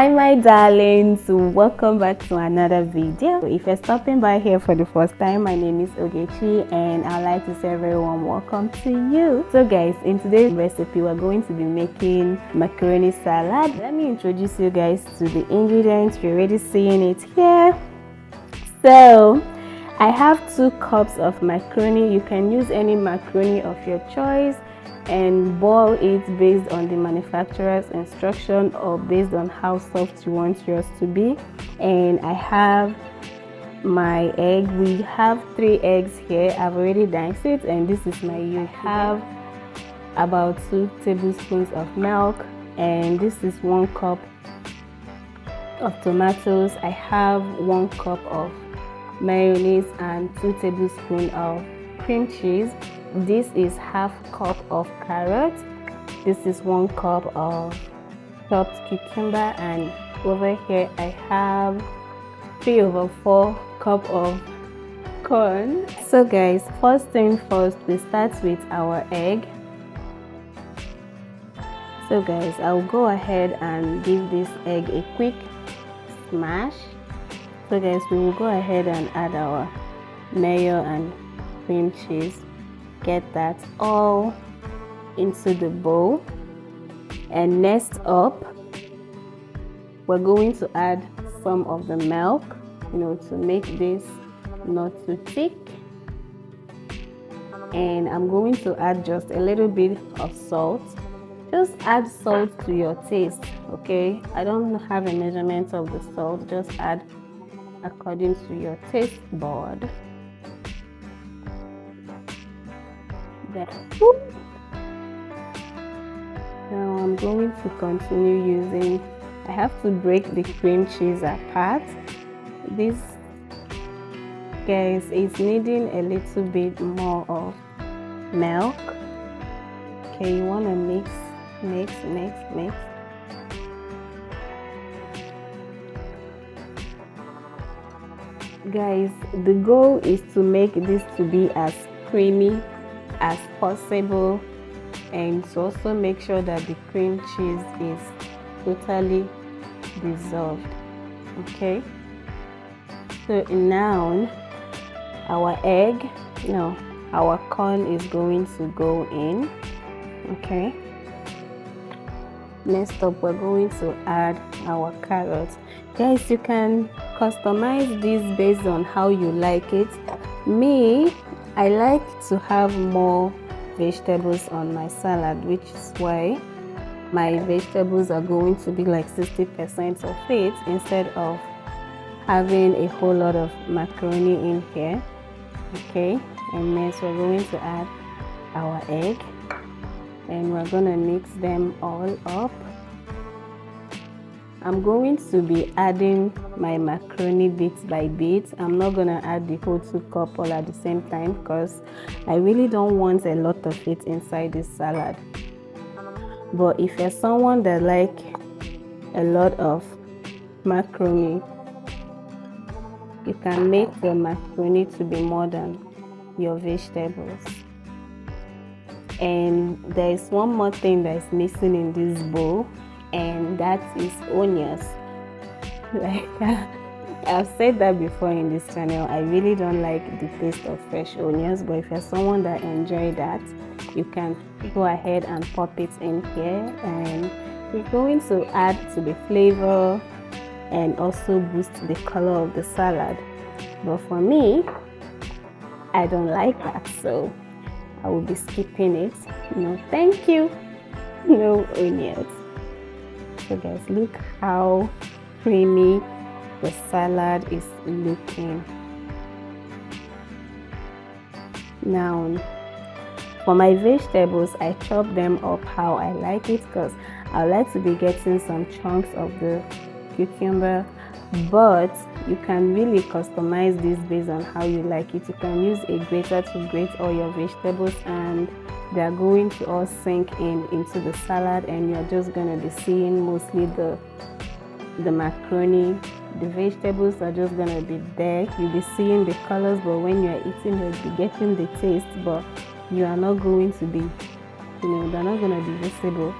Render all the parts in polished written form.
Hi my darlings, welcome back to another video. If you're stopping by here for the first time, my name is Ogechi and I'd like to say a very warm welcome to you. So guys, in today's recipe we're going to be making macaroni salad. Let me introduce you guys to the ingredients. You're already seeing it here. So I have 2 cups of macaroni. You can use any macaroni of your choice and boil it based on the manufacturer's instruction or based on how soft you want yours to be. And I have my egg. We have 3 eggs here. I've already diced it and this is my yolk. I have about 2 tablespoons of milk and this is 1 cup of tomatoes. I have 1 cup of mayonnaise and 2 tablespoons of cream cheese. This is half cup of carrots. This is 1 cup of chopped cucumber, and over here I have 3/4 cup of corn. So guys, first thing first, we start with our egg. So guys, I'll go ahead and give this egg a quick smash. So guys, we will go ahead and add our mayo and cream cheese. Get that all into the bowl, and next up we're going to add some of the milk, to make this not too thick, and I'm going to add just a little bit of salt. Just add salt to your taste, okay? I don't have a measurement of the salt, just add according to your taste bud. Now I'm going to continue using, I have to break the cream cheese apart. This, guys, is needing a little bit more of milk. Okay, you want to mix. Guys, the goal is to make this to be as creamy as possible, and to also make sure that the cream cheese is totally dissolved. Okay, so now our our corn is going to go in. Okay, next up we're going to add our carrots. Guys, you can customize this based on how you like it. Me, I like to have more vegetables on my salad, which is why my vegetables are going to be like 60% of it instead of having a whole lot of macaroni in here. Okay, and next we're going to add our egg and we're gonna mix them all up. I'm going to be adding my macaroni bit by bit. I'm not gonna add the whole 2 cups all at the same time because I really don't want a lot of it inside this salad. But if you're someone that like a lot of macaroni, you can make your macaroni to be more than your vegetables. And there is one more thing that is missing in this bowl, and that is onions. Like I've said that before in this channel, I really don't like the taste of fresh onions, but if you're someone that enjoys that, you can go ahead and pop it in here, and it's going to add to the flavor and also boost the color of the salad. But for me, I don't like that, so I will be skipping it. No thank you, no onions. So guys, look how creamy the salad is looking. Now for my vegetables, I chop them up how I like it because I like to be getting some chunks of the cucumber, but you can really customize this based on how you like it. You can use a grater to grate all your vegetables and they are going to all sink into the salad, and you're just going to be seeing mostly the macaroni. The vegetables are just going to be there. You'll be seeing the colors, but when you're eating you'll be getting the taste, but you are not going to be, they're not going to be visible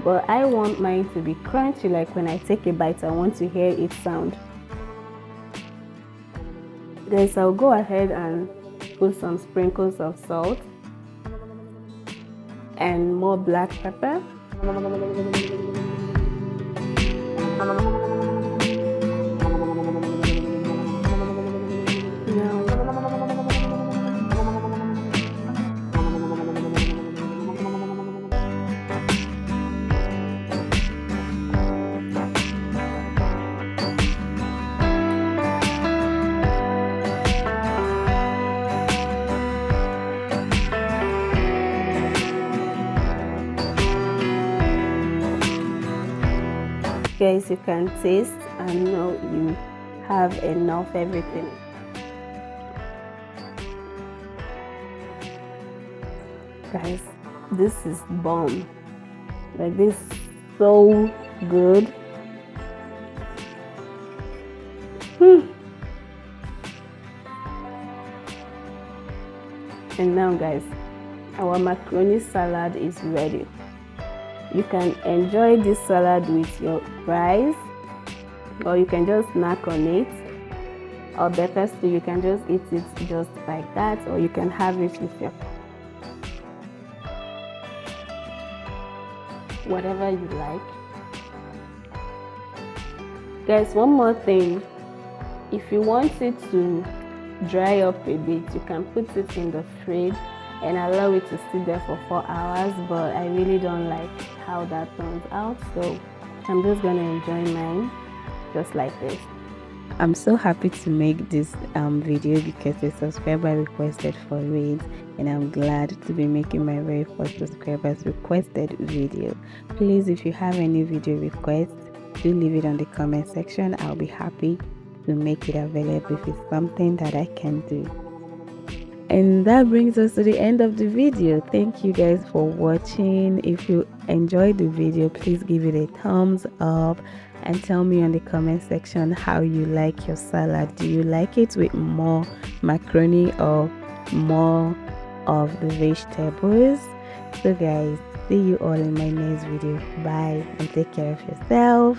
but I want mine to be crunchy. Like when I take a bite, I want to hear it sound. Guys, I'll go ahead and put some sprinkles of salt and more black pepper. Guys, you can taste and know you have enough everything. Guys, this is bomb. Like, this is so good. And now guys, our macaroni salad is ready. You can enjoy this salad with your fries, or you can just snack on it, or better still, you can just eat it just like that, or you can have it with your whatever you like. Guys, one more thing, if you want it to dry up a bit, you can put it in the fridge and allow it to sit there for 4 hours, but I really don't like how that turns out, so I'm just gonna enjoy mine just like this. I'm so happy to make this video because a subscriber requested for it, and I'm glad to be making my very first subscriber's requested video. Please, if you have any video requests, do leave it on the comment section. I'll be happy to make it available if it's something that I can do. And that brings us to the end of the video. Thank you guys for watching. If you enjoyed the video, please give it a thumbs up and tell me in the comment section how you like your salad. Do you like it with more macaroni or more of the vegetables? So guys, see you all in my next video. Bye and take care of yourself.